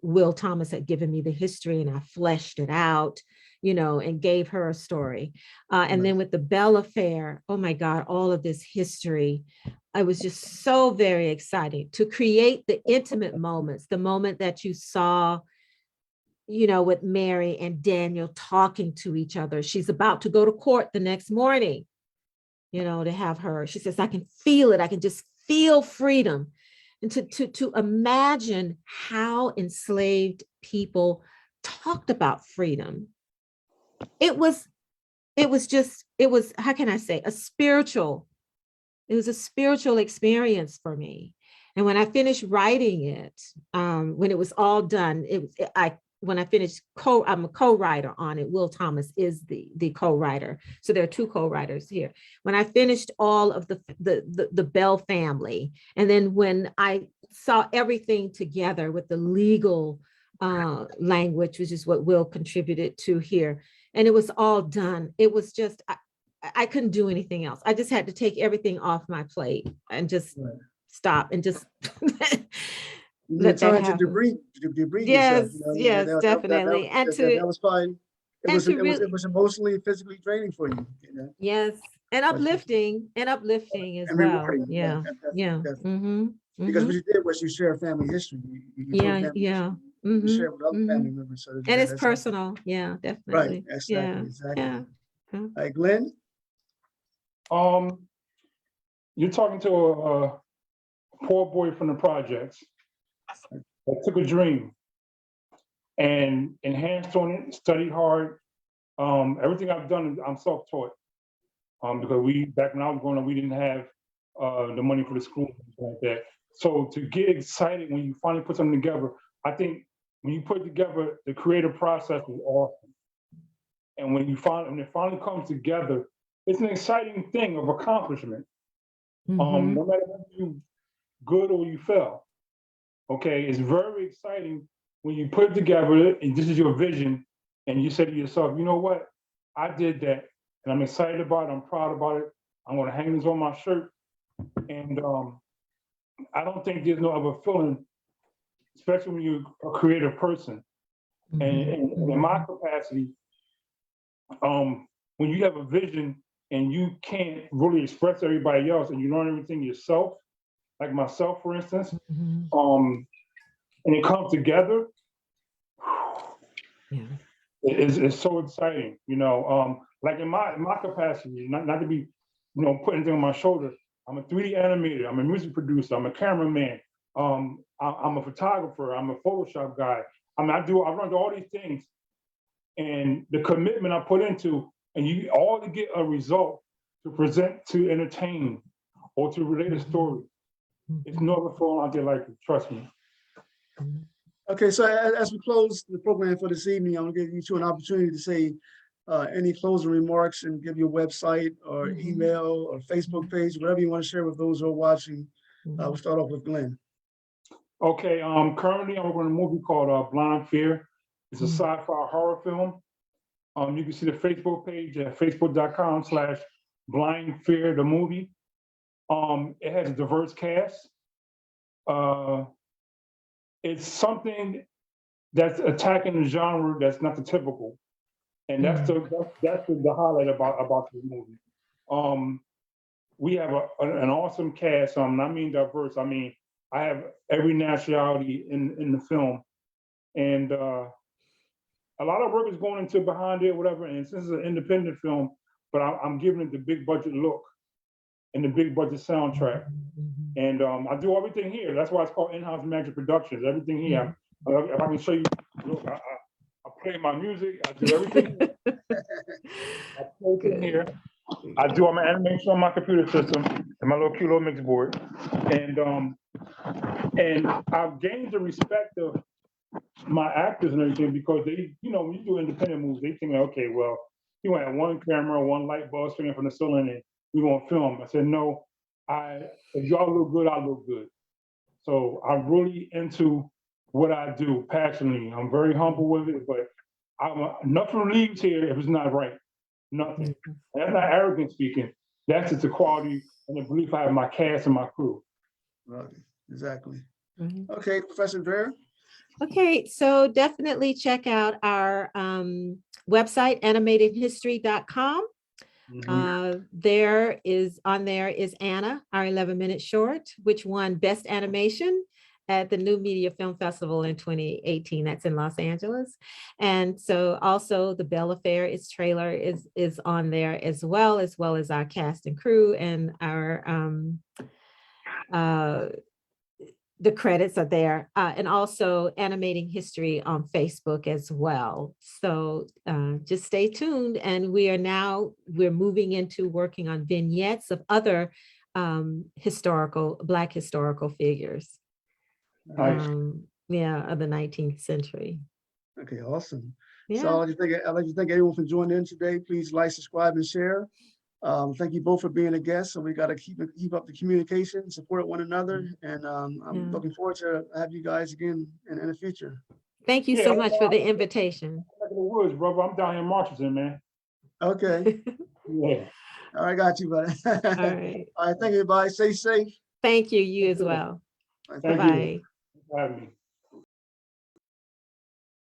Will Thomas had given me the history and I fleshed it out, and gave her a story. And then with the Bell Affair, oh my God, all of this history, I was just so very excited to create the intimate moments, the moment that you saw, with Mary and Daniel talking to each other. She's about to go to court the next morning, to have her. She says, I can feel it. I can just feel freedom. And to imagine how enslaved people talked about freedom. It was, how can I say, it was a spiritual experience for me. And when I finished writing it, when it was all done, when I finished, I'm a co-writer on it. Will Thomas is the co-writer. So there are two co-writers here. When I finished all of the Bell family, and then when I saw everything together with the legal language, which is what Will contributed to here, and it was all done, it was just, I couldn't do anything else. I just had to take everything off my plate and just stop and just let that happen. To debrief yes, yourself. Yes, definitely. That was fine. It was emotionally, physically draining for you. Yes, and uplifting as and well. rewarding. Yeah. Definitely. Because what you did was you share family history. You share with other family members. So and it's personal. Awesome. Yeah, definitely. Right. Exactly. Yeah. All right, Glenn. You're talking to a poor boy from the projects that took a dream and enhanced on it, studied hard. Everything I've done, I'm self-taught. Because back when I was growing up, we didn't have the money for the school like that. So to get excited when you finally put something together, I think when you put together, the creative process is awesome. And when it finally comes together, it's an exciting thing of accomplishment. No matter if you good or you fail. Okay, it's very exciting when you put it together and this is your vision and you say to yourself, you know what, I did that and I'm excited about it, I'm proud about it, I'm gonna hang this on my shirt. And I don't think there's no other feeling, especially when you're a creative person. And in my capacity, when you have a vision and you can't really express to everybody else and you learn everything yourself, like myself, for instance, and it comes together, it's so exciting, like in my capacity, not to be, putting things on my shoulder. I'm a 3D animator, I'm a music producer, I'm a cameraman, I'm a photographer, I'm a Photoshop guy. I run all these things, and the commitment I put into, and you all to get a result to present, to entertain, or to relate a story. It's no other film out there like it, trust me. Okay, so as we close the program for this evening, I'm gonna give you two an opportunity to say any closing remarks and give your website or email or Facebook page, whatever you want to share with those who are watching. We'll start off with Glenn. Okay, currently I'm working on a movie called Blind Fear. It's a sci-fi horror film. You can see the Facebook page at facebook.com/Blind Fear the movie. It has a diverse cast. It's something that's attacking the genre that's not the typical, and that's the highlight about this movie. We have an awesome cast. I mean diverse. I mean I have every nationality in the film, and a lot of work is going into behind it, whatever. And since it's an independent film, but I'm giving it the big budget look and the big budget soundtrack. And I do everything here. That's why it's called In-House Magic Productions. Everything here. If I can show you, look, I play my music. I do everything. I play everything here. I do all my animation on my computer system and my little cute little mix board. And I've gained the respect of my actors and everything because they, when you do independent movies, they think, okay, well, you want to have one camera, one light bulb swinging from the ceiling, and we won't film. I said, no, if y'all look good, I look good. So I'm really into what I do passionately. I'm very humble with it, but nothing leaves here if it's not right. Nothing. And that's not arrogant speaking. That's just the quality and the belief I have in my cast and my crew. Right. Exactly. Okay, Professor Dreher. Okay, so definitely check out our website, animatedhistory.com. There is Anna, our 11-minute short, which won Best Animation at the New Media Film Festival in 2018. That's in Los Angeles. And so also the Bell Affair, its trailer is on there as well as our cast and crew, and our the credits are there, and also Animating History on Facebook as well. So just stay tuned. And we're moving into working on vignettes of other Black historical figures. Nice. Of the 19th century. Okay, awesome. Yeah. So I'd like to thank everyone for joining in today. Please like, subscribe, and share. Thank you both for being a guest. So we got to keep up the communication, support one another, and I'm looking forward to have you guys again in the future. Thank you so much for the invitation. I'm in the woods, brother. I'm down here in Marshallton, man. Okay. Yeah. All right, got you, buddy. All right. All right, thank you, everybody. Stay safe. Thank you. You as well. All right, Thank Bye. you for having me.